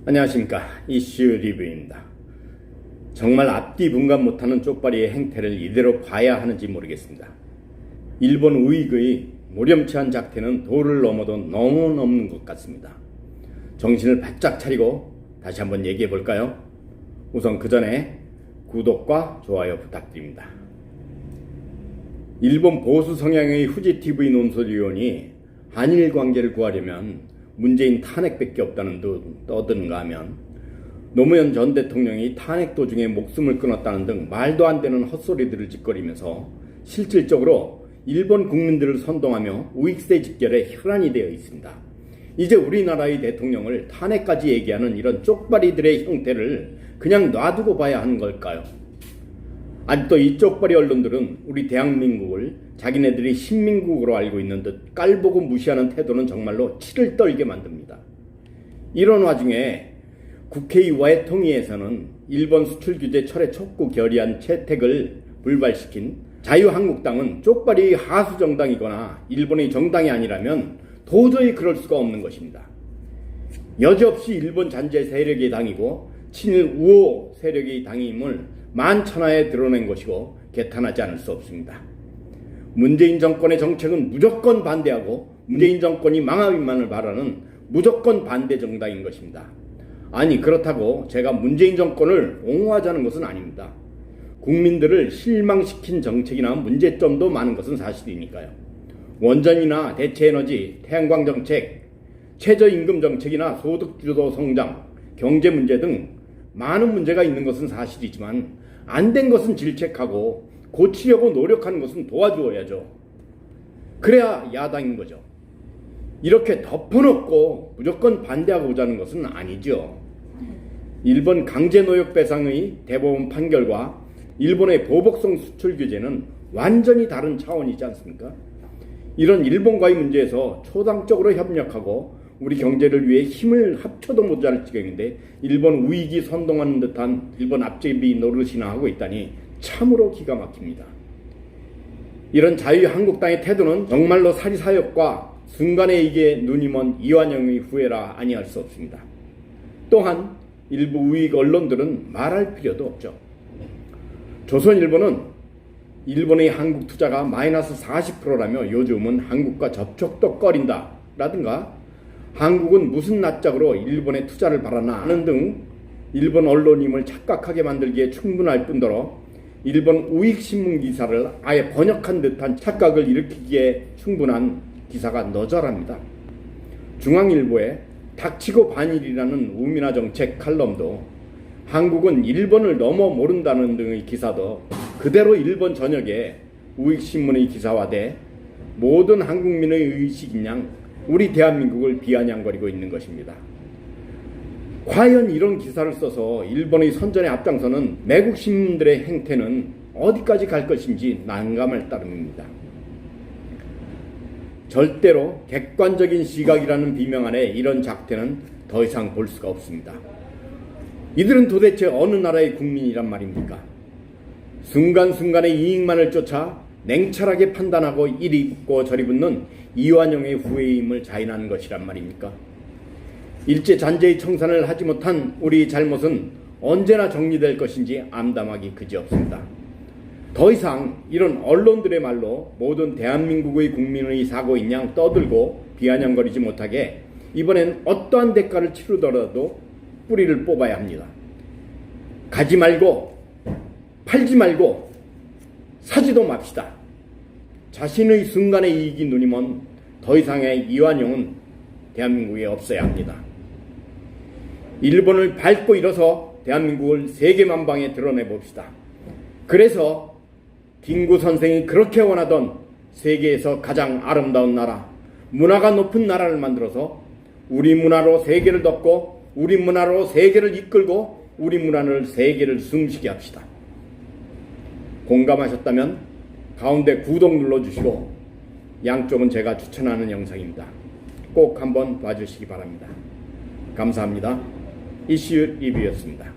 안녕하십니까. 이슈 리뷰입니다. 정말 앞뒤 분간 못하는 쪽발이의 행태를 이대로 봐야 하는지 모르겠습니다. 일본 우익의 모렴치한 작태는 도를 넘어도 너무 넘는 것 같습니다. 정신을 바짝 차리고 다시 한번 얘기해 볼까요? 우선 그 전에 구독과 좋아요 부탁드립니다. 일본 보수 성향의 후지TV 논설위원이 한일 관계를 구하려면 문재인 탄핵밖에 없다는 둥 떠드는가 하면 노무현 전 대통령이 탄핵 도중에 목숨을 끊었다는 등 말도 안 되는 헛소리들을 짓거리면서 실질적으로 일본 국민들을 선동하며 우익세 집결에 혈안이 되어 있습니다. 이제 우리나라의 대통령을 탄핵까지 얘기하는 이런 쪽발이들의 형태를 그냥 놔두고 봐야 하는 걸까요? 아직도 이 쪽발이 언론들은 우리 대한민국을 자기네들이 신민국으로 알고 있는 듯 깔보고 무시하는 태도는 정말로 치를 떨게 만듭니다. 이런 와중에 국회의와의 통의에서는 일본 수출규제 철회 촉구 결의안 채택을 불발시킨 자유한국당은 쪽발이 하수정당이거나 일본의 정당이 아니라면 도저히 그럴 수가 없는 것입니다. 여지없이 일본 잔재 세력의 당이고 친일 우호 세력의 당임을 만천하에 드러낸 것이고 개탄하지 않을 수 없습니다. 문재인 정권의 정책은 무조건 반대하고 문재인 정권이 망하기만을 바라는 무조건 반대 정당인 것입니다. 아니, 그렇다고 제가 문재인 정권을 옹호하자는 것은 아닙니다. 국민들을 실망시킨 정책이나 문제점도 많은 것은 사실이니까요. 원전이나 대체에너지, 태양광 정책, 최저임금 정책이나 소득주도 성장, 경제 문제 등 많은 문제가 있는 것은 사실이지만 안 된 것은 질책하고 고치려고 노력하는 것은 도와주어야죠. 그래야 야당인 거죠. 이렇게 덮어놓고 무조건 반대하고자 하는 것은 아니죠. 일본 강제노역 배상의 대법원 판결과 일본의 보복성 수출 규제는 완전히 다른 차원이지 않습니까? 이런 일본과의 문제에서 초당적으로 협력하고 우리 경제를 위해 힘을 합쳐도 모자랄 지경인데 일본 우익이 선동하는 듯한 일본 앞제비 노릇이나 하고 있다니 참으로 기가 막힙니다. 이런 자유한국당의 태도는 정말로 사리사욕과 순간에 이게 눈이 먼 이완영의 후회라 아니할 수 없습니다. 또한 일부 우익 언론들은 말할 필요도 없죠. 조선일보는 일본의 한국 투자가 마이너스 40%라며 요즘은 한국과 접촉도 꺼린다 라든가 한국은 무슨 낯짝으로 일본에 투자를 바라나 하는 등 일본 언론임을 착각하게 만들기에 충분할 뿐더러 일본 우익신문 기사를 아예 번역한 듯한 착각을 일으키기에 충분한 기사가 너절합니다. 중앙일보의 닥치고 반일이라는 우민화 정책 칼럼도 한국은 일본을 넘어 모른다는 등의 기사도 그대로 일본 전역에 우익신문의 기사화돼 모든 한국민의 의식인양 우리 대한민국을 비아냥거리고 있는 것입니다. 과연 이런 기사를 써서 일본의 선전에 앞장서는 매국 신문들의 행태는 어디까지 갈 것인지 난감할 따름입니다. 절대로 객관적인 시각이라는 비명 아래 이런 작태는 더 이상 볼 수가 없습니다. 이들은 도대체 어느 나라의 국민이란 말입니까? 순간순간의 이익만을 쫓아 냉철하게 판단하고 이리 붙고 저리 붙는 이완영의 후회임을 자인한 것이란 말입니까? 일제 잔재의 청산을 하지 못한 우리 잘못은 언제나 정리될 것인지 암담하기 그지없습니다. 더 이상 이런 언론들의 말로 모든 대한민국의 국민의 사고인 양 떠들고 비아냥거리지 못하게 이번엔 어떠한 대가를 치르더라도 뿌리를 뽑아야 합니다. 가지 말고 팔지 말고 사지도 맙시다. 자신의 순간의 이익이 눈이 먼 더 이상의 이완용은 대한민국에 없어야 합니다. 일본을 밟고 일어서 대한민국을 세계만방에 드러내봅시다. 그래서 김구 선생이 그렇게 원하던 세계에서 가장 아름다운 나라, 문화가 높은 나라를 만들어서 우리 문화로 세계를 덮고 우리 문화로 세계를 이끌고 우리 문화를 세계를 숨쉬게 합시다. 공감하셨다면 가운데 구독 눌러주시고 양쪽은 제가 추천하는 영상입니다. 꼭 한번 봐주시기 바랍니다. 감사합니다. 이슈 리뷰였습니다.